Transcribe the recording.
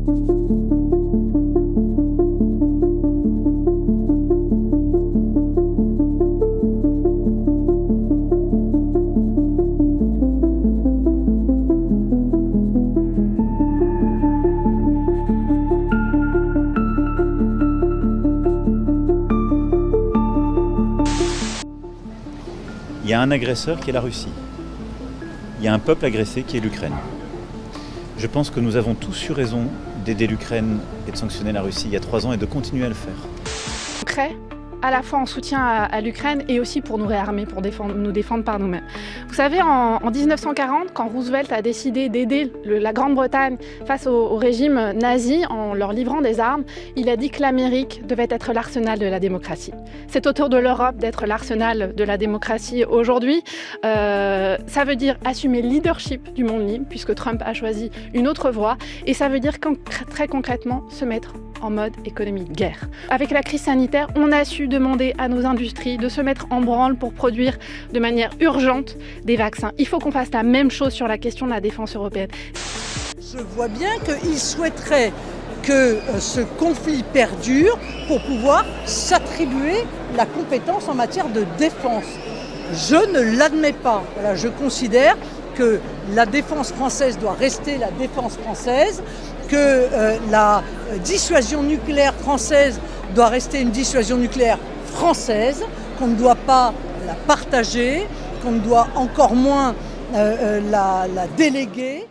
Il y a un agresseur qui est la Russie. Il y a un peuple agressé qui est l'Ukraine. Je pense que nous avons tous eu raison d'aider l'Ukraine et de sanctionner la Russie il y a 3 ans et de continuer à le faire. Concret, à la fois en soutien à l'Ukraine et aussi pour nous réarmer, pour nous défendre par nous-mêmes. Vous savez, en 1940, quand Roosevelt a décidé d'aider la Grande-Bretagne face au régime nazi en leur livrant des armes, il a dit que l'Amérique devait être l'arsenal de la démocratie. C'est au tour de l'Europe d'être l'arsenal de la démocratie aujourd'hui. Ça veut dire assumer le leadership du monde libre, puisque Trump a choisi une autre voie, et ça veut dire très concrètement se mettre en mode économie de guerre. Avec la crise sanitaire, on a su demander à nos industries de se mettre en branle pour produire de manière urgente des vaccins. Il faut qu'on fasse la même chose sur la question de la défense européenne. Je vois bien qu'ils souhaiteraient que ce conflit perdure pour pouvoir s'attribuer la compétence en matière de défense. Je ne l'admets pas. Voilà, je considère que la défense française doit rester la défense française, que la dissuasion nucléaire française doit rester une dissuasion nucléaire française, qu'on ne doit pas la partager, qu'on ne doit encore moins la déléguer.